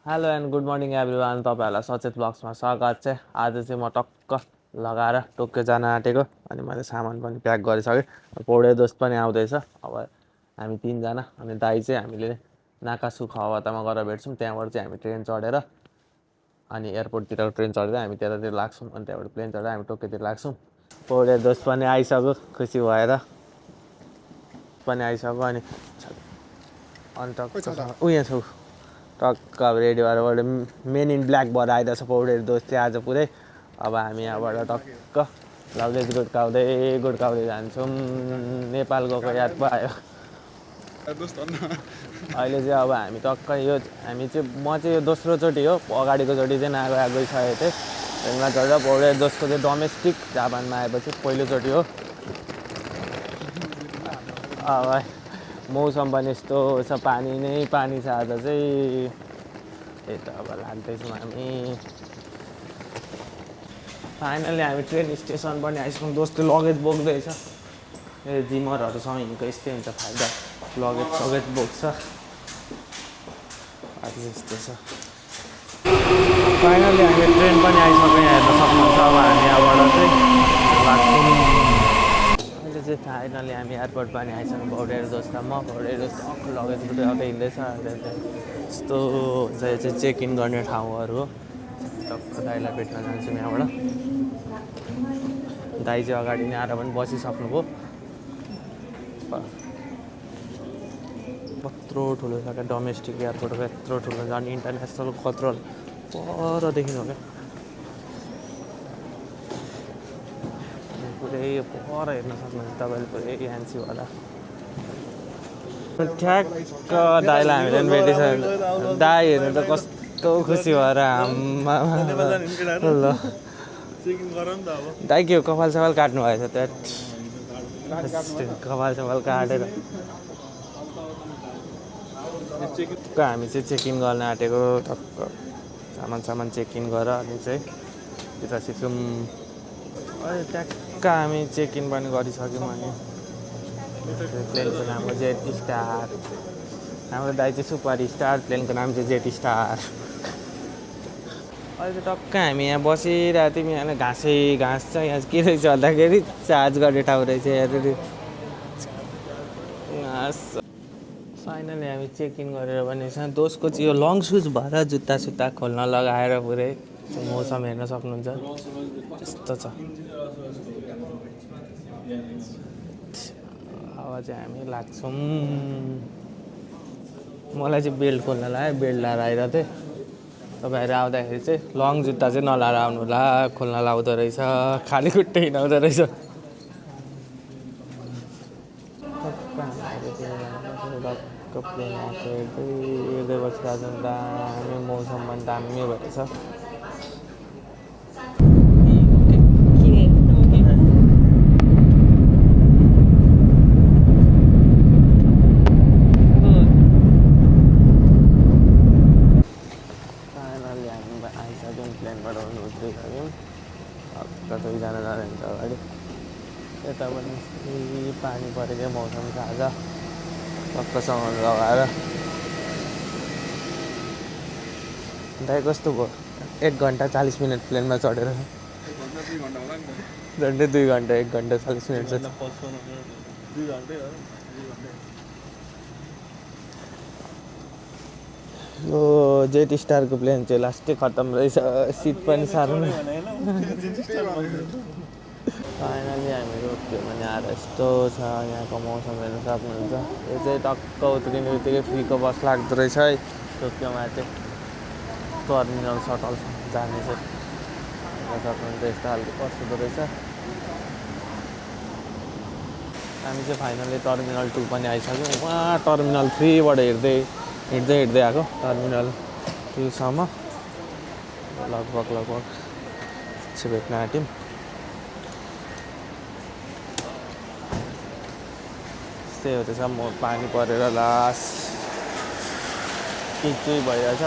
Hello and good morning everyone, तपाईँहरूलाई सचेत ब्लग्समा स्वागत छ। आज चाहिँ म टक्क लगाएर टोकियो जान आँटेको अनि मैले सामान पनि प्याक गरिसकेँ। पौडे दोस्त पनि आउँदैछ। अब हामी तिनजना अनि दाइ चाहिँ हामीले नाकासु खवातामा गएर भेट्छौँ। त्यहाँबाट चाहिँ हामी ट्रेन चढेर अनि एयरपोर्टतिर ट्रेन चढेर हामी त्यतातिर लाग्छौँ अनि त्यहाँबाट प्लेन चढेर हामी टोकियोतिर लाग्छौँ। पौडे दोस्त पनि आइसक्यो खुसी भएर पनि आइसक्यो अनि टक्क उयो छौ टक्क अब रेडी भएर मेन इन ब्ल्याक भएर आइरहेछ पौडे दोस्त चाहिँ आज पुरै। अब हामी यहाँबाट टक्क लगेज गुड्काउँदै जान्छौँ। नेपाल गएको याद पो आयो अहिले चाहिँ। अब हामी टक्क यो हामी चाहिँ म चाहिँ यो दोस्रोचोटि हो, अगाडिकोचोटि चाहिँ गइसकेको थिएँ ट्रेनमा चढेर। पौडे दोस्तको चाहिँ डोमेस्टिक जापानमा आएपछि पहिलोचोटि हो। अब मौसम पनि यस्तो छ, पानी नै पानी छ आज चाहिँ। त्यही त अब लाग्दैछौँ हामी। फाइनली हामी ट्रेन स्टेसन पनि आइसक्यौँ। दोस्तले लगेज बोक्दैछ। ए जिमरहरूसँग हिँडेको यस्तै हुन्छ फाइदा, लगेज बोक्छ। आज यस्तो छ। फाइनली हामी ट्रेन पनि आइसक्यौँ, हेर्न सक्नुहुन्छ। अब हामी यहाँबाट चाहिँ लाग्छौँ। अहिले चाहिँ फाइनली हामी एयरपोर्ट पनि आइसक्यौँ। पौडेर दोस्त म पौडे दोस्त लगेज बोकेर हिँड्दैछ। यस्तो हुन्छ यो चाहिँ चेक इन गर्ने ठाउँहरू हो। टक्क दाइलाई भेट्न जान्छौँ यहाँबाट। दाइ चाहिँ अगाडि नै आएर पनि बसिसक्नुभयो। कत्रो ठुलो छ क्या डोमेस्टिक एयरपोर्ट, यत्रो ठुलो छ अनि इन्टरनेसनल कत्रो परदेखि हो क्या। पुरै पर हेर्न सक्नुहुन्छ तपाईँले, पुरै एनसीवाला। ठ्याक्क दाइलाई हामीले पनि भेटिसक्यो। दाइ हेर्नु त कस्तो खुसी भएर आम्मा ल दाइ के हो कपाल सपाल काट्नु भएछ त्यहाँ, कपाल सपाल काटेर हामी चाहिँ चेक इन गर्न आँटेको। टक्क सामान चेक इन गर अनि चाहिँ यता सिक्छौँ। अहिले ट्याक्क हामी चेक इन पनि गरिसक्यौँ। अनि प्लेनको नाम हो जेट स्टार। हाम्रो दाइ चाहिँ सुपर स्टार, प्लेनको नाम चाहिँ जेट स्टार। अहिले चाहिँ टक्क हामी यहाँ बसिरहेको थियौँ। यहाँ घाँस छ। यहाँ के रहेछ भन्दाखेरि चार्ज गर्ने ठाउँ रहेछ यहाँनिर घाँस। फाइनली हामी चेक इन गरेर पनि छ। दोस्तको चाहिँ यो लङ सुज भएर जुत्ता खोल्न लगाएर पुरै मौसम हेर्न सक्नुहुन्छ यस्तो छ। अब चाहिँ हामी लाग्छौँ। मलाई चाहिँ बेल्ट खोल्न लाग्यो, बेल्ट लाएर आइरहेको थिएँ। तपाईँहरू आउँदाखेरि चाहिँ लङ जुत्ता चाहिँ नलाएर आउनु होला, खोल्न लाउँदो रहेछ, खाली खुट्टै हिँडाउँदो रहेछ। प्लेन हेर्दै बसिरहेको छ। दामी मौसम पनि दामी भएछ। फाइनली हामी आइसक्यौँ, प्लेनबाट पनि उत्रिसक्यौँ। हल्का दुईजना जानुहुन्छ अगाडि। यता पनि पानी परेको मौसम छ आज। टक्कसँग लगाएर दाइ कस्तो भयो? 1 घन्टा 40 मिनट प्लेनमा चढेर। झन्डै 2 घन्टा 1 घन्टा 40 मिनट छ। यो जेट स्टारको प्लेन चाहिँ लास्टै खत्तम रहेछ। सिट पनि साह्रो नै। फाइनली हामी रोक्यो भने आएर यस्तो छ यहाँको मौसम हेर्न सक्नुहुन्छ। यो चाहिँ टक्क उत्रिने बित्तिकै फ्रीको बस लाग्दो रहेछ है टोकियोमा चाहिँ। टर्मिनल सटल जाने चाहिँ हेर्न सक्नुहुन्छ यस्तो खालको बस हुँदो रहेछ। हामी चाहिँ फाइनली टर्मिनल 2 पनि आइसक्यौँ। उहाँ टर्मिनल 3बाट हिँड्दै आएको टर्मिनल 2सम्म। लगभग चाहिँ भेट्न आँट्यौँ। त्यही हुँदैछ। म पानी परेर लास किचुई भइरहेछ।